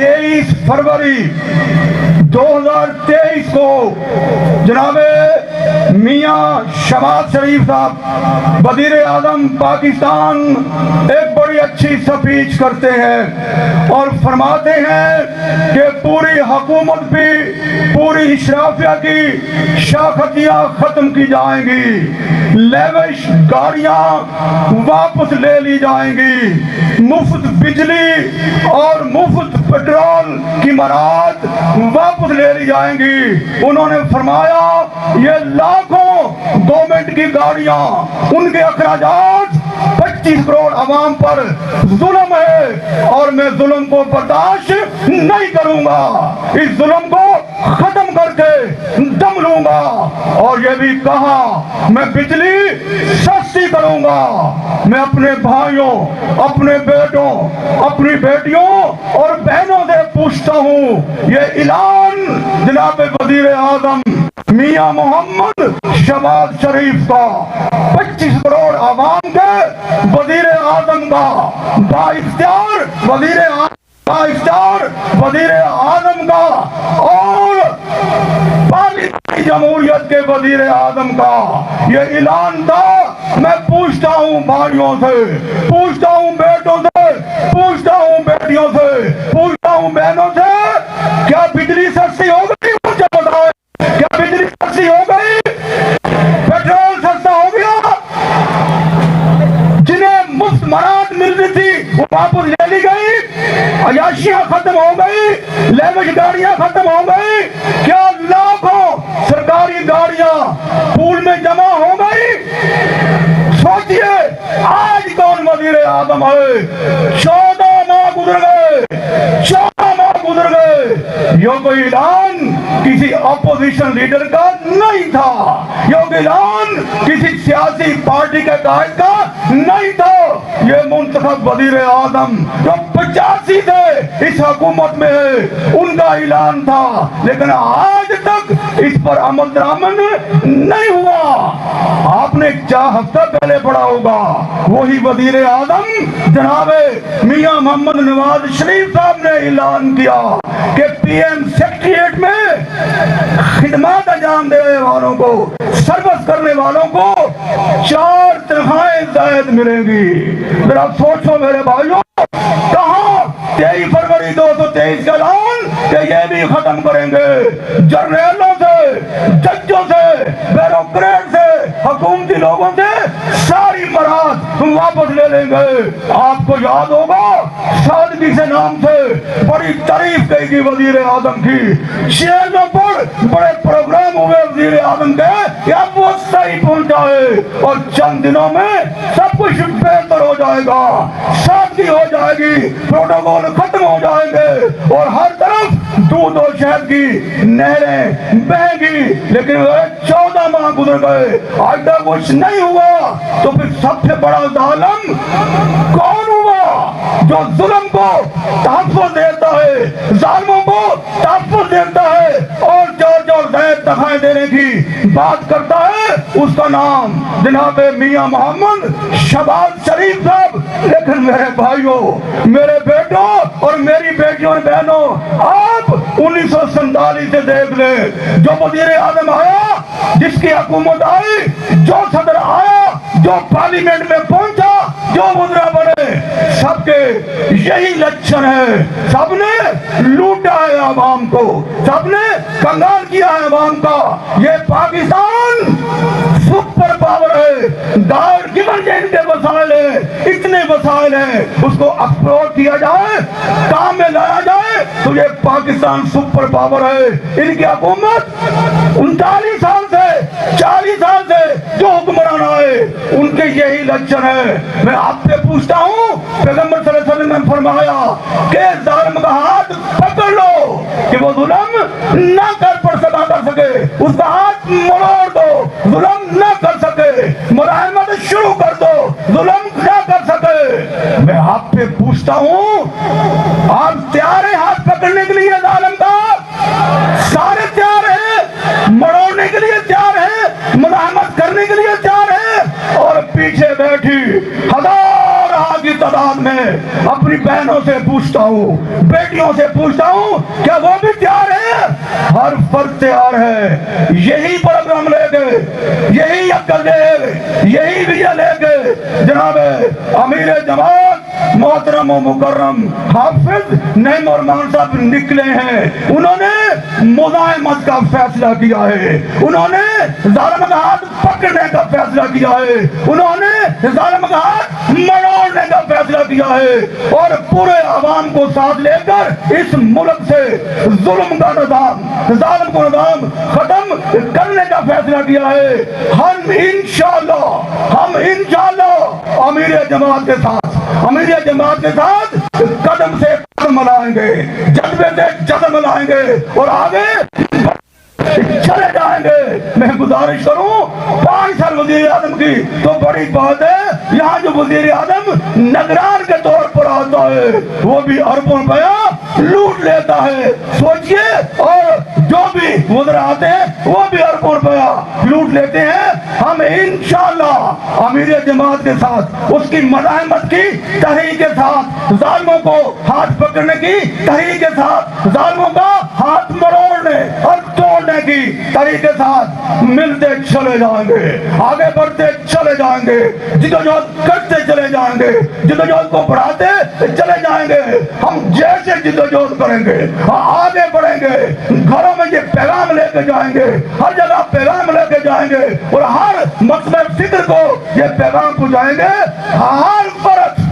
23 फरवरी 2023 को जनाब मियां शहबाज शरीफ साहब वजीर आजम पाकिस्तान एक बड़ी अच्छी स्पीच करते हैं और फरमाते हैं कि पूरी हुकूमत भी पूरी इशराफिया की शाखतियाँ खत्म की जाएंगी, लेविश गाड़ियाँ वापस ले ली जाएंगी, मुफ्त बिजली और मुफ्त पेट्रोल की मराद वापस ले ली जाएंगी। उन्होंने फरमाया ये लाखों गवर्नमेंट की गाड़ियां, उनके अखराजात 25 करोड़ अवाम पर जुल्म है और मैं जुल्म को बर्दाश्त नहीं करूंगा, इस जुल्म को खत्म करके दम लूंगा। और ये भी कहा मैं बिजली सस्ती करूंगा। मैं अपने भाइयों, अपने बेटों, अपनी बेटियों और बहनों से पूछता हूँ, ये ऐलान जनाब वजीर आजम मियां मोहम्मद शहबाज शरीफ का 25 करोड़ आवाम के वजीर आजम का बाइख्तियार वजीर आजम का और पाकिस्तानी जमहूरियत के वजीर आजम का ये ऐलान था। मैं पूछता हूँ भाइयों से, पूछता हूँ बेटों से, पूछता हूँ बेटियों से, पूछता हूँ बहनों से, क्या बिजली सस्ती हो गई? मुझे बताओ, क्या बिजली सस्ती हो गई? पेट्रोल सस्ता हो गया? जिन्हें मुफ्त मराद मिल रही थी वो वापस ले ली गई, अयाशियां खत्म हो गई, लेविश गाड़ियां खत्म हो गई। क्या लाखों सरकारी गाड़ियां पूल में जमा हो गई? सोचिए आज कौन वजीर आजम है? 14 माह गुजर गए, 14 माह गुजर गए। ये कोई ऐलान किसी अपोजिशन लीडर का नहीं था, ये ऐलान किसी सियासी पार्टी के कायद का नहीं था। ये मुंतखब वजीर आजम जो 85 से इस हुकूमत में है उनका ऐलान था, लेकिन आज तक इस पर अमल दरामद नहीं हुआ। आपने 4 हफ्ता पहले पढ़ा होगा, वही वजीर आजम जनाब मियां मोहम्मद नवाज शरीफ साहब ने ऐलान किया कि पीएम सेक्रेटेरिएट में खिदमत अंजाम देने वालों को, सर्विस करने वालों को 4 तनख्वाहें जायद मिलेंगी। जरा सोचो मेरे भाइयों, कहाँ 23 फरवरी 2023 का ऐलान कि ये भी खत्म करेंगे। जर्नलों से, जजों से, ब्यूरोक्रेट से, हुकूमती लोगों से सारी मराद वापस ले लेंगे। आपको याद होगा सादगी से नाम से बड़ी तारीफ कही वजीर आजम की, शहरों पर बड़े प्रोग्राम हुए वजीर आजम के, अब वो सही पहुंचा है और चंद दिनों में सब कुछ बेहतर हो जाएगा, सादगी हो जाएगी, प्रोटोकॉल खत्म हो जाएंगे और हर तरफ दूध और शहद की नहरें बहेंगी। लेकिन 14 माह गुजर गए, आज तक कुछ नहीं हुआ। तो फिर सबसे बड़ा जालिम कौन हुआ जो जुल्म को तहफ़्फ़ुज़ देता है, जालिमों को तहफ़्फ़ुज़ देता है और जो ज़ैद दफाएं देने की बात करता है? उसका नाम जनाब मियां मोहम्मद शहबाज शरीफ साहब। लेकिन मेरे भाइयों, मेरे बेटों और मेरी बेटियों और बहनों, आप 1947 से देख ले, जो वजीर आजम आया, जिसकी हुकूमत आई, जो सदर आया, जो पार्लियामेंट में पहुंचा, जो वज़ीर बने, सबके यही लक्षण है। सबने लूटा है आवाम को, सबने कंगाल किया है आवाम का। ये पाकिस्तान सुपर पावर है, गॉड गिवन इनके वसाइल है, इतने वसाइल हैं, उसको एक्सप्लोर किया जाए, काम में लाया जाए तो ये पाकिस्तान सुपर पावर है। इनकी हुकूमत 39 साल से 40 साल से जो हुक्मरान आए उनके यही लक्षण है। मैं आपसे पूछता हूँ, पैगंबर सल्लल्लाहु अलैहि वसल्लम ने फरमाया कि जालिम का हाथ पकड़ लो कि वो जुल्म ना कर सके, उसका हाथ मोड़ दो, जुल्म ना कर सके, मुलायमत शुरू कर दो, जुल्म ना कर सके। मैं आपसे पूछता हूँ, आप तैयार हैं हाथ पकड़ने के लिए जालिम का? सारे तैयार हैं, मरोड़ने के लिए तैयार हैं, मुलायमत करने के लिए तैयार हैं, और पीछे बैठी हजार की تعداد میں اپنی بہنوں سے پوچھتا ہوں، بیٹیوں سے پوچھتا ہوں، کیا وہ بھی تیار ہے؟ ہر فرد تیار ہے، یہی پروگرام لے کے، یہی عقل لے کے، یہی ویژن لے کے جناب امیر جماعت محترم و مکرم حافظ نعیم الرحمان صاحب نکلے ہیں۔ انہوں نے مزاحمت کا فیصلہ کیا ہے، انہوں نے ظالم کا ہاتھ پکڑنے کا فیصلہ کیا ہے، انہوں نے ظالم کا ہاتھ مروڑنے کا فیصلہ کیا ہے، اور پورے عوام کو ساتھ لے کر اس ملک سے ظلم کا نظام، ظالم کو نظام ختم کرنے کا فیصلہ کیا ہے۔ ہم انشاءاللہ امیر جماعت کے ساتھ، امیر جماعت کے ساتھ قدم سے قدم ملائیں گے، جذبے سے جذبہ ملائیں گے اور آگے چلے جائیں گے۔ میں گزارش کروں 5 سال وزیر اعظم کی تو بڑی بات ہے، یہاں جو وزیر اعظم نگران کے طور پر آتا ہے وہ بھی اربوں روپیہ لوٹ لیتا ہے، سوچئے، اور جو بھی وزراء آتے ہیں وہ بھی اربوں روپیہ لوٹ لیتے ہیں۔ ہم انشاءاللہ امیر جماعت کے ساتھ، اس کی مزاحمت کی تحریک کے ساتھ، ظالموں کو ہاتھ پکڑنے کی تحریک کے ساتھ، ظالموں کا ہاتھ مروڑنے اور توڑنے کی تحریک کے ساتھ ملتے چلے جائیں گے، آگے بڑھتے چلے جائیں گے، جدوجہد کرتے چلے جائیں گے، جدوجہد کو بڑھاتے چلے جائیں گے۔ ہم جیسے جدوجہد کریں گے آگے بڑھیں گے، گھروں میں یہ پیغام لے کے جائیں گے، ہر جگہ پیغام لے کے جائیں گے، اور ہر مقصد فکر کو یہ پیغام پہنچائیں گے۔ ہر فرد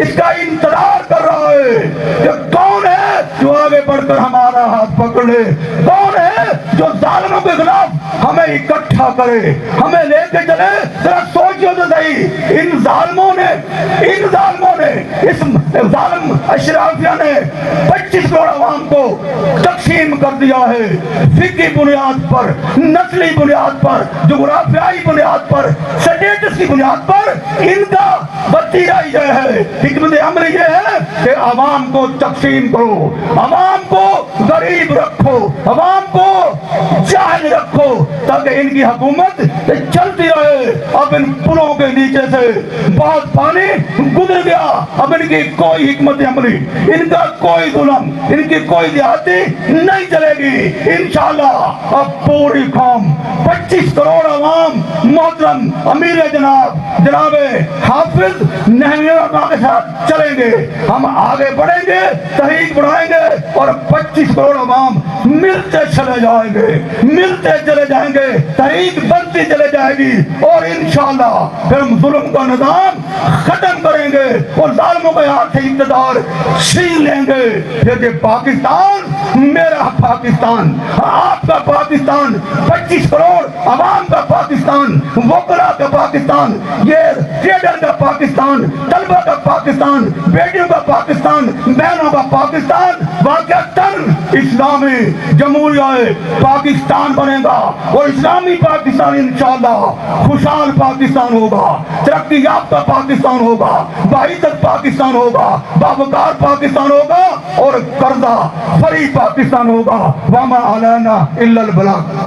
اس کا انتظار کر رہا ہے کہ کون ہے جو آگے بڑھ کر ہمارا ہاتھ پکڑ لے، کون ہے جو ظالموں کے خلاف ہمیں اکٹھا کرے، ہمیں لے کے چلے۔ ذرا سوچو تو صحیح، ان ظالموں نے اس ظالم اشرافیہ نے 25 کروڑ عوام کو تقسیم کر دیا ہے، فقہی بنیاد پر، نسلی بنیاد پر، جغرافیائی بنیاد پر، سٹیٹس کی بنیاد پر۔ ان کا وتیرہ یہ ہے، حکمت عملی یہ ہے کہ عوام کو تقسیم کرو، عوام کو غریب رکھو، عوام کو جاہل رکھو، تاکہ ان کی حکومت چلتی رہے۔ اب ان پلوں کے نیچے سے بہت پانی گزر گیا، اب ان کی کوئی حکمت عملی، ان کا کوئی ظلم، ان کی کوئی زیادتی نہیں چلے گی انشاءاللہ۔ اب پوری قوم 25 کروڑ عوام محترم امیر جناب حافظ نعیم الرحمان کے ساتھ چلیں گے، ہم آگے بڑھیں گے، تحریک بڑھائیں گے، اور 25 کروڑ عوام ملتے چلے جائیں گے، ملتے چلے جائیں گے، تحریک بنتی چلے جائے گی، اور انشاءاللہ پھر ہم ظلم کا نظام ختم کریں گے اور ظالموں کے ہاتھ سے اقتدار چھین لیں گے۔ یہ پاکستان میرا پاکستان، آپ کا پاکستان، 25 کروڑ عوام کا پاکستان، وکلا کا پاکستان، یہ ٹریڈر کا پاکستان، طلبہ کا پاکستان، بیٹیوں کا پاکستان، بہنوں کا پاکستان، واقعتاً اسلامی جمہوریہ پاکستان بنے گا، اور اسلامی پاکستان انشاءاللہ خوشحال پاکستان ہوگا، ترقی یافتہ پاکستان ہوگا، باعزت پاکستان ہوگا، باوقار پاکستان ہوگا، اور قرضہ فری پاکستان ہوگا۔ وما علینا الا البلاغ۔